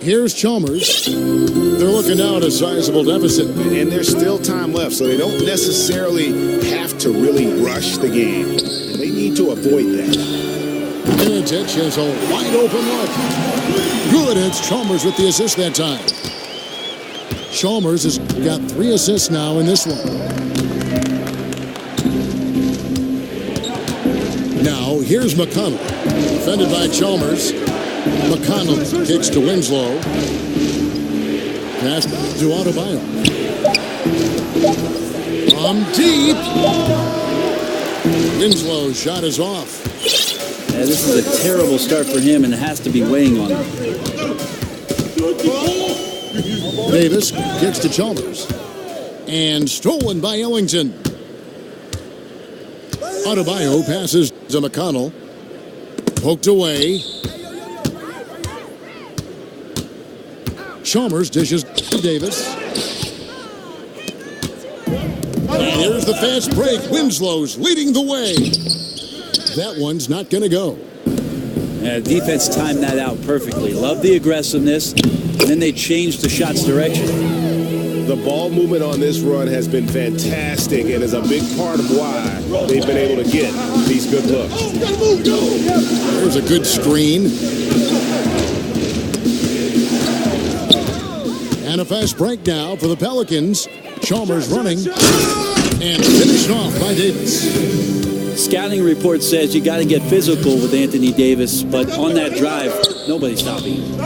Here's Chalmers. They're looking now at a sizable deficit. And there's still time left, so they don't necessarily have to really rush the game. They need to avoid that. Miritich has a wide open look. Good, it's Chalmers with the assist that time. Chalmers has got 3 assists now in this one. Now, here's McConnell. Defended by Chalmers. McConnell kicks to Winslow. Pass to Adebayo. From deep. Winslow's shot is off. Yeah, this is a terrible start for him, and it has to be weighing on him. Davis kicks to Chalmers. And stolen by Ellington. Adebayo passes to McConnell. Poked away. Chalmers dishes to Davis. And here's the fast break. Winslow's leading the way. That one's not going to go. Defense timed that out perfectly. Love the aggressiveness. And then they changed the shot's direction. The ball movement on this run has been fantastic and is a big part of why they've been able to get these good looks. There's a good screen. And a fast break now for the Pelicans. Chalmers running and finished off by Davis. Scouting report says you got to get physical with Anthony Davis, but on that drive, nobody's stopping him.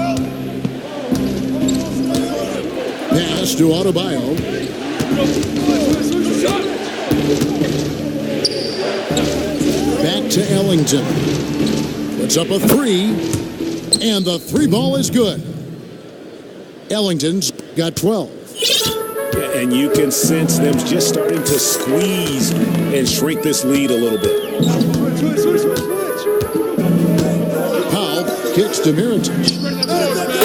Pass to Adebayo. Back to Ellington. Puts up a 3, and the 3 ball is good. Ellington's got 12. And you can sense them just starting to squeeze and shrink this lead a little bit. Powell kicks to Miritich.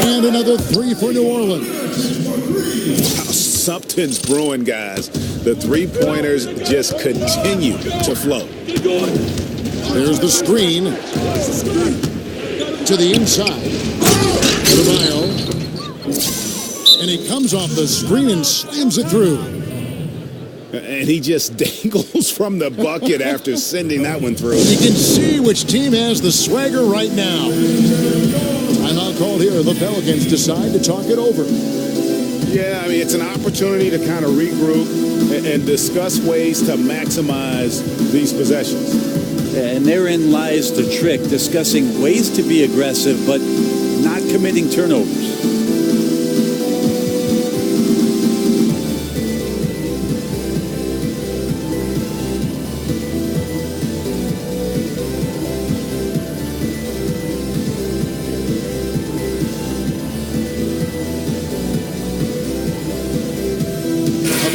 And another 3 for New Orleans. Something's brewing, guys. The three-pointers just continue to flow. There's the screen. To the inside. Adebayo. And he comes off the screen and slams it through. And he just dangles from the bucket after sending that one through. You can see which team has the swagger right now. Timeout called here. The Pelicans decide to talk it over. Yeah, I mean, it's an opportunity to kind of regroup and discuss ways to maximize these possessions. And therein lies the trick, discussing ways to be aggressive, but not committing turnovers.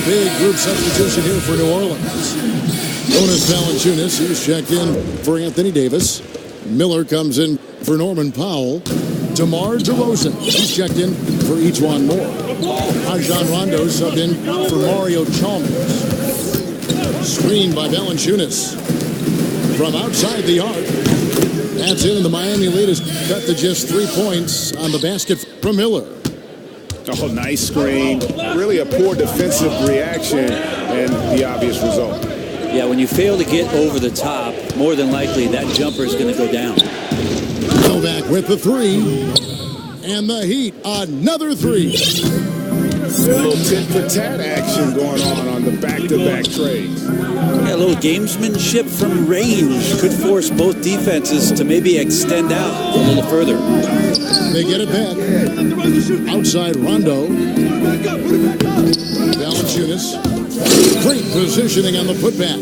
big group substitution here for New Orleans. Jonas Valanciunas, he's checked in for Anthony Davis. Miller comes in for Norman Powell. DeMar DeRozan, he's checked in for Ejuan Moore. Rajon Rondo subbed in for Mario Chalmers. Screened by Valanciunas. From outside the arc. That's in, and the Miami lead is cut to just 3 points on the basket from Miller. Oh, nice screen. Really a poor defensive reaction and the obvious result. Yeah, when you fail to get over the top, more than likely that jumper is going to go down. Novak with the three. And the Heat, another three. A little tit-for-tat action going on the back-to-back trades. Yeah, a little gamesmanship from range could force both defenses to maybe extend out a little further. They get it back. Outside Rondo. Valanciunas. Great positioning on the putback.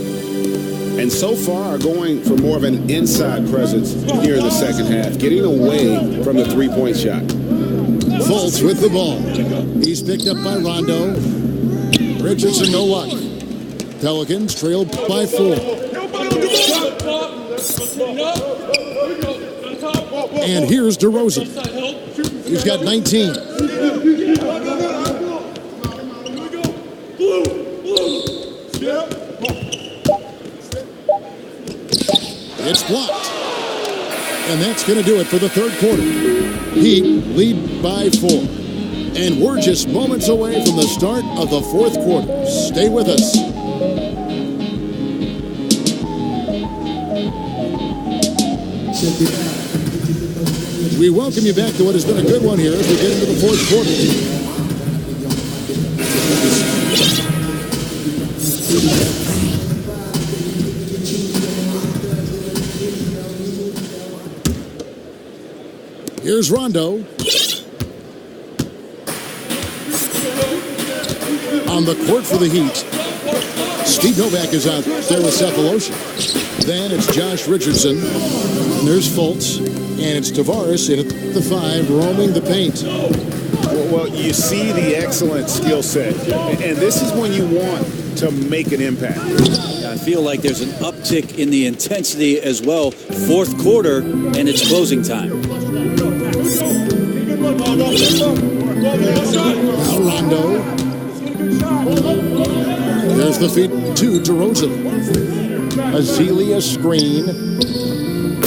And so far are going for more of an inside presence here in the second half, getting away from the three-point shot. Fultz with the ball. He's picked up by Rondo. Richardson, no luck. Pelicans trail by 4. And here's DeRozan. He's got 19. It's blocked. And that's going to do it for the third quarter. Heat lead by 4. And we're just moments away from the start of the fourth quarter. Stay with us. We welcome you back to what has been a good one here as we get into the fourth quarter. Here's Rondo. On the court for the Heat. Steve Novak is out there with Cephalosha. Then it's Josh Richardson. And there's Fultz. And it's Tavares in at the 5, roaming the paint. Well, you see the excellent skill set. And this is when you want to make an impact. I feel like there's an uptick in the intensity as well. Fourth quarter, and it's closing time. Now Rondo. There's the feed to DeRozan. Azealia screen.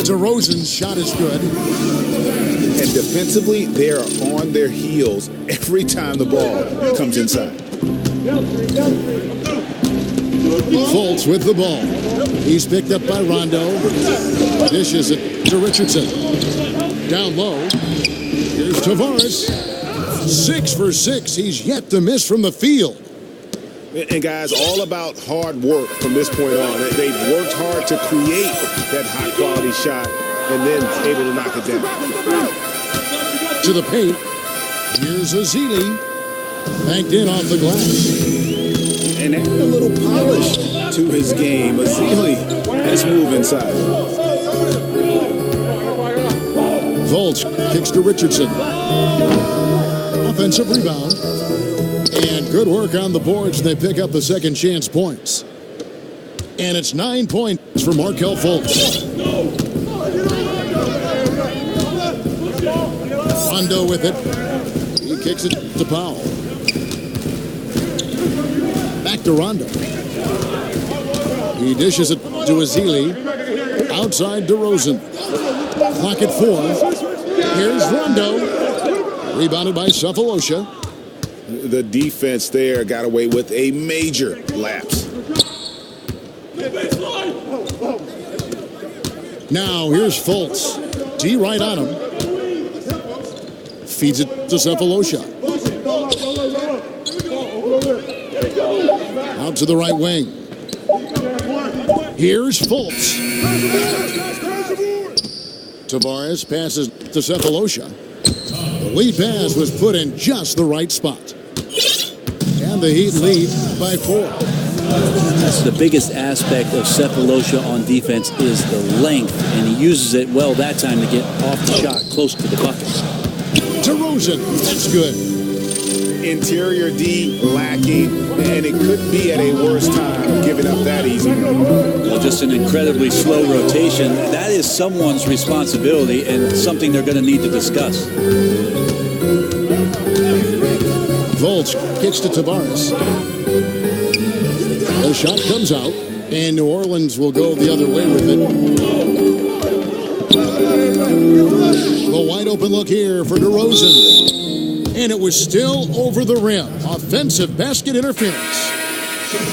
DeRozan's shot is good. And defensively, they're on their heels every time the ball comes inside. Fultz with the ball. He's picked up by Rondo. Dishes it to Richardson. Down low. Here's Tavares. 6 for 6. He's yet to miss from the field. And guys, all about hard work from this point on. They've worked hard to create that high-quality shot and then able to knock it down. To the paint. Here's Azealia. Banked in off the glass. And adding a little polish to his game. Azealia, nice move inside. Fultz kicks to Richardson. Offensive rebound. And good work on the boards. They pick up the second chance points. And it's 9 points for Markelle Fultz. Rondo with it. He kicks it to Powell. Back to Rondo. He dishes it to Azealia. Outside DeRozan. Clock at 4. Here's Rondo. Rebounded by Cephalosha. The defense there got away with a major lapse. Now here's Fultz. D right on him. Feeds it to Cephalosha. Out to the right wing. Here's Fultz. Tavares passes to Cephalosha. The lead pass was put in just the right spot. And the Heat lead by 4. That's the biggest aspect of Cephalosha on defense is the length, and he uses it well that time to get off the shot close to the bucket. DeRozan, that's good. interior D lacking, and it couldn't be at a worse time of giving up that easy. Well, just an incredibly slow rotation. That is someone's responsibility and something they're going to need to discuss. Volts kicks to Tavares. The shot comes out, and New Orleans will go the other way with it. The wide open look here for DeRozan. And it was still over the rim. Offensive basket interference.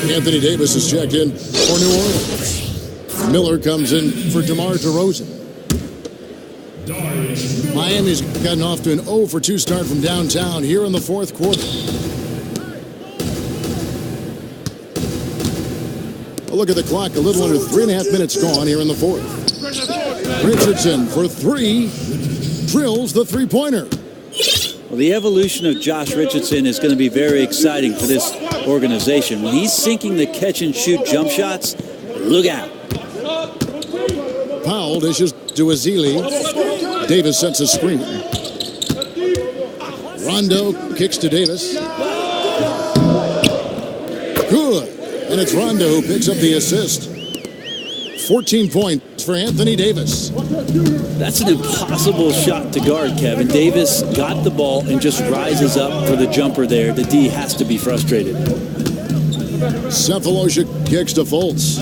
Anthony Davis is checked in for New Orleans. Miller comes in for DeMar DeRozan. Miami's gotten off to an 0 for 2 start from downtown here in the fourth quarter. A look at the clock, a little under 3.5 minutes gone here in the fourth. Richardson for 3, drills the three-pointer. Well, the evolution of Josh Richardson is going to be very exciting for this organization. When he's sinking the catch-and-shoot jump shots, look out. Powell dishes to Ezeli. Davis sets a screen. Rondo kicks to Davis. Good. And it's Rondo who picks up the assist. 14 points for Anthony Davis. That's an impossible shot to guard, Kevin. Davis got the ball and just rises up for the jumper there. The D has to be frustrated. Cephalosha kicks to Fultz.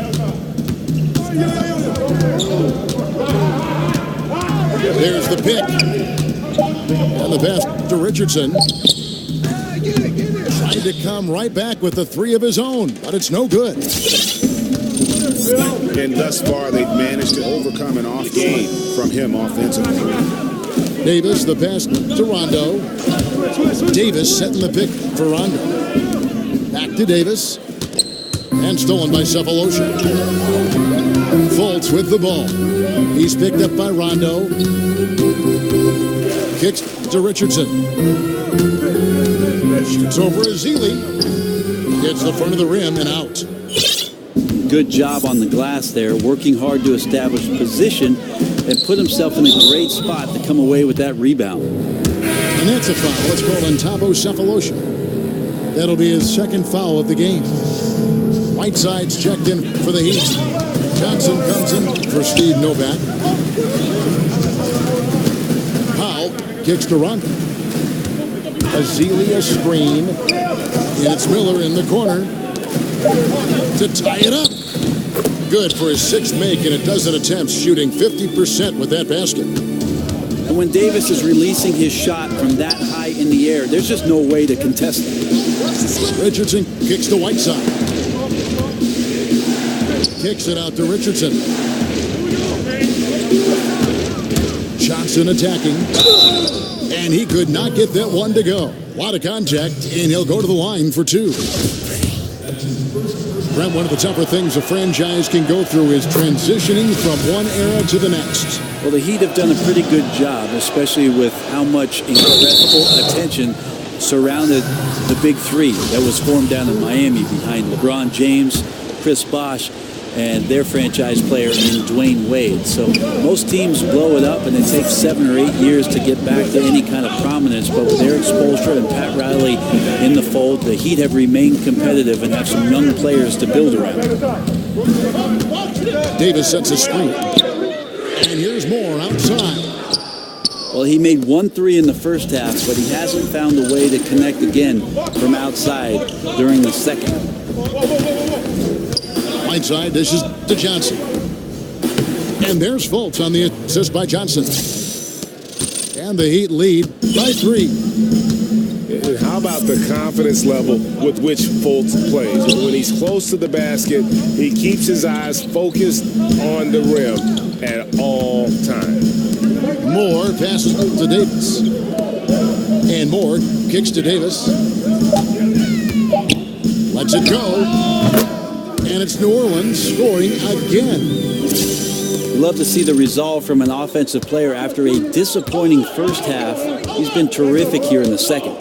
There's the pick. And the pass to Richardson. Tried to come right back with the 3 of his own, but it's no good. And thus far, they've managed to overcome an off game from him offensively. Davis, the pass to Rondo. Davis setting the pick for Rondo. Back to Davis. And stolen by Cephalosha. Fultz with the ball. He's picked up by Rondo. Kicks to Richardson. Shoots over Ezeli. Hits the front of the rim and out. Good job on the glass there, working hard to establish position and put himself in a great spot to come away with that rebound. And that's a foul. It's called on Thabo Cephalosha. That'll be his second foul of the game. Whiteside's checked in for the Heat. Johnson comes in for Steve Novak. Powell kicks to Rondo. Ezeli a screen. And it's Miller in the corner to tie it up. Good for his 6th make in a dozen attempts, shooting 50% with that basket. And when Davis is releasing his shot from that high in the air, there's just no way to contest it. Richardson kicks to Whiteside. Kicks it out to Richardson. Johnson attacking. And he could not get that one to go. A lot of contact, and he'll go to the line for 2. Brent, one of the tougher things a franchise can go through is transitioning from one era to the next. Well, the Heat have done a pretty good job, especially with how much incredible attention surrounded the big 3 that was formed down in Miami behind LeBron James, Chris Bosh, and their franchise player in Dwayne Wade. So most teams blow it up, and it takes 7 or 8 years to get back to any kind of prominence. But with Eric Spoelstra and Pat Riley in the fold, the Heat have remained competitive and have some young players to build around. Davis sets a screen. And here's more outside. Well, he made 1 3 in the first half, but he hasn't found a way to connect again from outside during the second. Whiteside dishes to Johnson. And there's Fultz on the assist by Johnson. And the Heat lead by 3. How about the confidence level with which Fultz plays? When he's close to the basket, he keeps his eyes focused on the rim at all times. Moore passes to Davis. And Moore kicks to Davis. Lets it go. And it's New Orleans scoring again. Love to see the resolve from an offensive player after a disappointing first half. He's been terrific here in the second.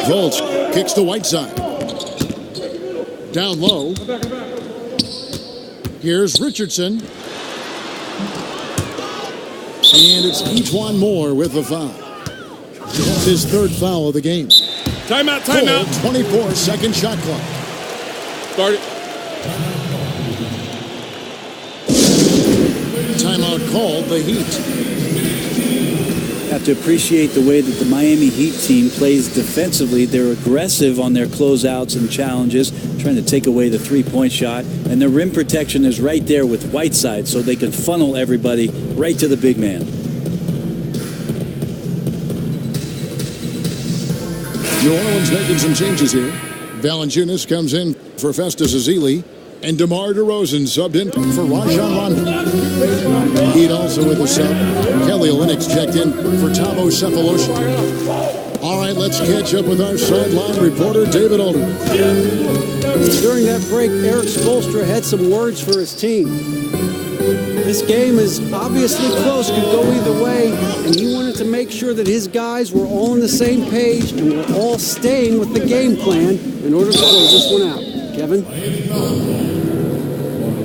Fultz kicks to Whiteside. Down low. Here's Richardson. And it's Etuan Moore with the foul. That's his 3rd foul of the game. Timeout. 24-second shot clock. Start it. Timeout called the Heat. Have to appreciate the way that the Miami Heat team plays defensively. They're aggressive on their closeouts and challenges, trying to take away the three-point shot. And the rim protection is right there with Whiteside, so they can funnel everybody right to the big man. New Orleans making some changes here. Valanciunas comes in for Festus Ezeli. And DeMar DeRozan subbed in for Rajon Rondo. Heat also with the sub. Kelly Olynyk's checked in for Thabo Sefolosha. All right, let's catch up with our sideline reporter, David Alderman. During that break, Eric Spoelstra had some words for his team. This game is obviously close, could go either way, and he wanted to make sure that his guys were all on the same page and were all staying with the game plan in order to close this one out. Kevin?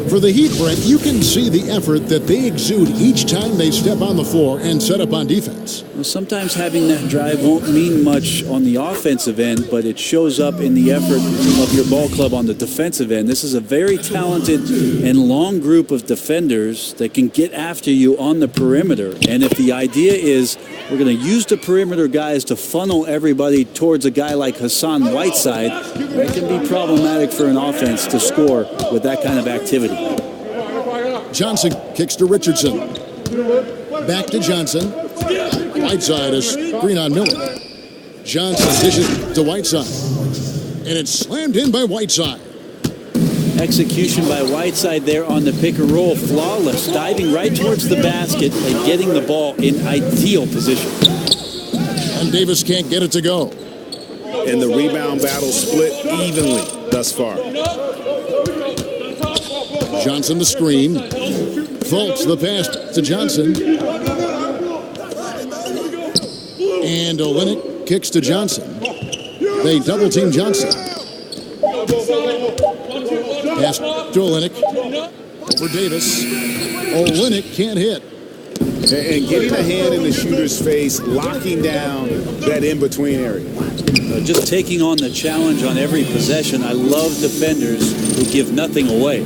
For the Heat, Brent, you can see the effort that they exude each time they step on the floor and set up on defense. Well, sometimes having that drive won't mean much on the offensive end, but it shows up in the effort of your ball club on the defensive end. This is a very talented and long group of defenders that can get after you on the perimeter. And if the idea is we're going to use the perimeter guys to funnel everybody towards a guy like Hassan Whiteside, it can be problematic for an offense to score with that kind of activity. Johnson kicks to Richardson. Back to Johnson. Whiteside, a screen on Miller. Johnson dishes to Whiteside. And it's slammed in by Whiteside. Execution by Whiteside there on the pick and roll. Flawless. Diving right towards the basket and getting the ball in ideal position. And Davis can't get it to go. And the rebound battle split evenly thus far. Johnson the screen. Fultz the pass to Johnson. And Olynyk kicks to Johnson. They double team Johnson. Pass to Olynyk. For Davis. Olynyk can't hit. And getting a hand in the shooter's face, locking down that in-between area. Just taking on the challenge on every possession. I love defenders who give nothing away.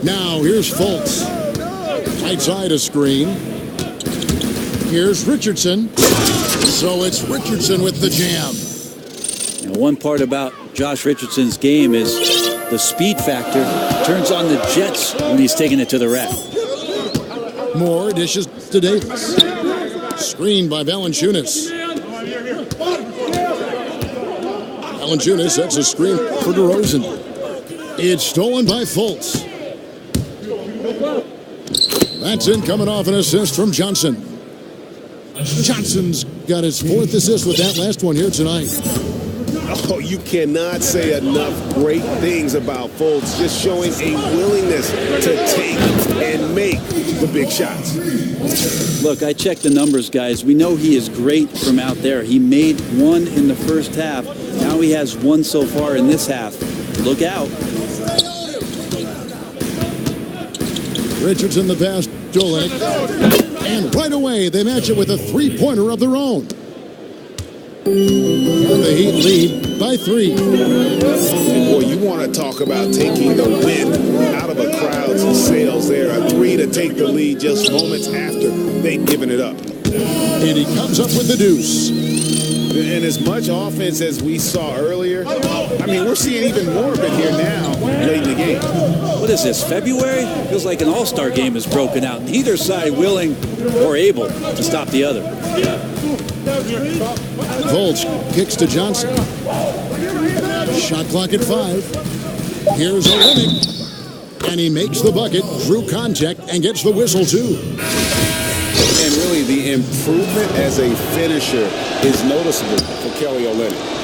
Now here's Fultz. Right side a screen. Here's Richardson. So it's Richardson with the jam. And one part about Josh Richardson's game is the speed factor. Turns on the jets when he's taking it to the rack. More dishes to Davis. Screened by Valanciunas. Valanciunas sets a screen for DeRozan. It's stolen by Fultz. That's in, coming off an assist from Johnson. Johnson's got his fourth assist with that last one here tonight. Oh, you cannot say enough great things about Fultz, just showing a willingness to take and make the big shots. Look, I checked the numbers, guys. We know he is great from out there. He made one in the first half. Now he has one so far in this half. Look out. Richardson the pass to Olynyk. And right away, they match it with a three-pointer of their own. And the Heat lead by 3. And boy, you want to talk about taking the wind out of a crowd's sails there. A 3 to take the lead just moments after they've given it up. And he comes up with the deuce. And as much offense as we saw earlier, I mean, we're seeing even more of it here now late in the game. What is this, February? Feels like an all-star game is broken out. Neither side willing or able to stop the other. Fultz kicks to Johnson. Shot clock at 5. Here's Olynyk. And he makes the bucket through contact and gets the whistle, too. And really, the improvement as a finisher is noticeable for Kelly Olynyk.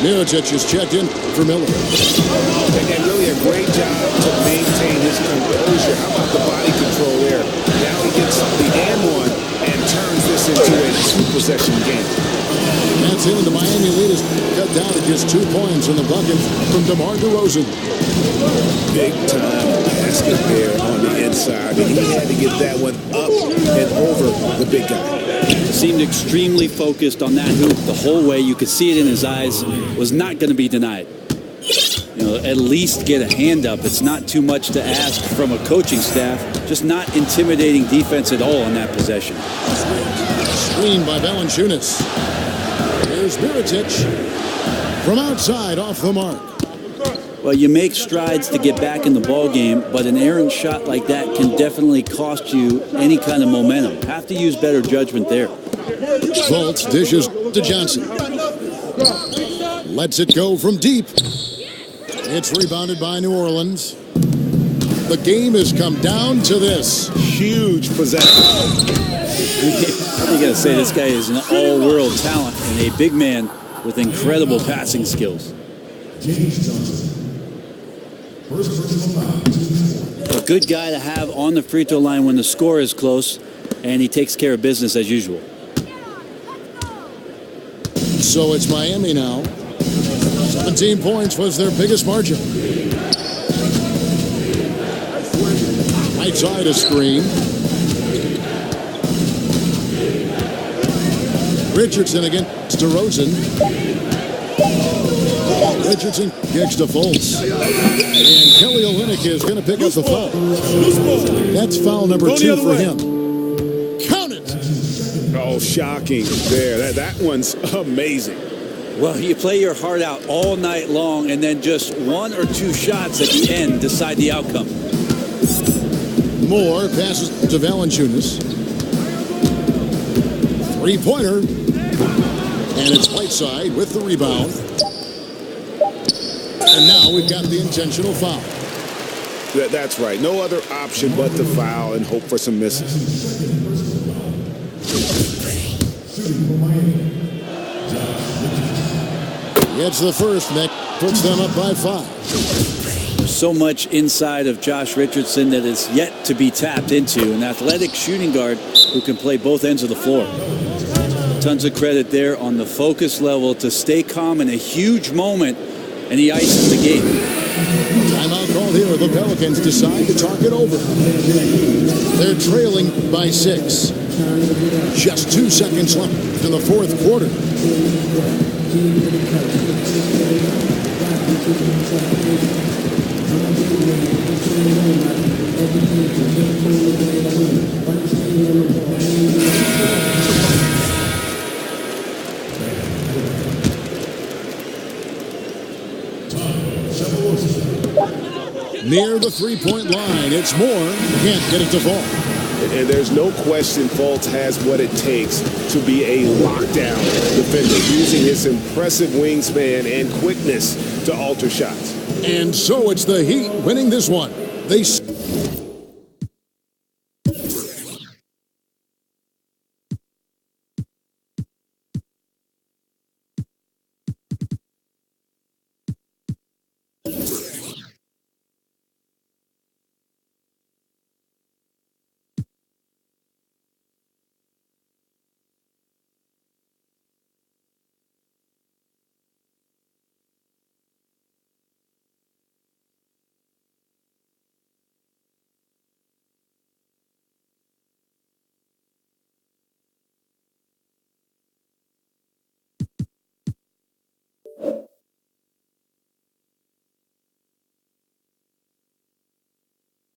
Mirotic is checked in for Miller. And really a great job to maintain his composure. How about the body control there? Now he gets the and one and turns this into a 2-possession game. That's it. The Miami lead is cut down to just 2 points in the bucket from DeMar DeRozan. Big time basket there on the inside. And he had to get that one up and over the big guy. Seemed extremely focused on that hoop the whole way. You could see it in his eyes. Was not going to be denied. You know, at least get a hand up. It's not too much to ask from a coaching staff. Just not intimidating defense at all on that possession. Screen by Valanciunas. Here's Mirotic from outside off the mark. Well, you make strides to get back in the ball game, but an errant shot like that can definitely cost you any kind of momentum. Have to use better judgment there. Fultz dishes to Johnson. Lets it go from deep. It's rebounded by New Orleans. The game has come down to this. Huge possession. You got to say this guy is an all-world talent and a big man with incredible passing skills. A good guy to have on the free throw line when the score is close, and he takes care of business as usual. So it's Miami now. 17 points was their biggest margin. Right side a screen. Richardson against DeRozan. Richardson kicks to Fultz. And Kelly Olynyk is going to pick up the foul. That's foul number 2 for him. Count it! Oh, shocking there. That one's amazing. Well, you play your heart out all night long, and then just 1 or 2 shots at the end decide the outcome. Moore passes to Valanciunas. Three-pointer. And it's Whiteside with the rebound. And now we've got the intentional foul. That's right. No other option but to foul and hope for some misses. Gets the first, Nick. Puts them up by 5. So much inside of Josh Richardson that is yet to be tapped into. An athletic shooting guard who can play both ends of the floor. Tons of credit there on the focus level to stay calm in a huge moment, and he ices the game. Timeout call here. The Pelicans decide to talk it over. They're trailing by 6. Just 2 seconds left in the fourth quarter. Near the three-point line, it's Moore. Can't get it to fall. And there's no question Fultz has what it takes to be a lockdown defender, using his impressive wingspan and quickness to alter shots. And so it's the Heat winning this one. They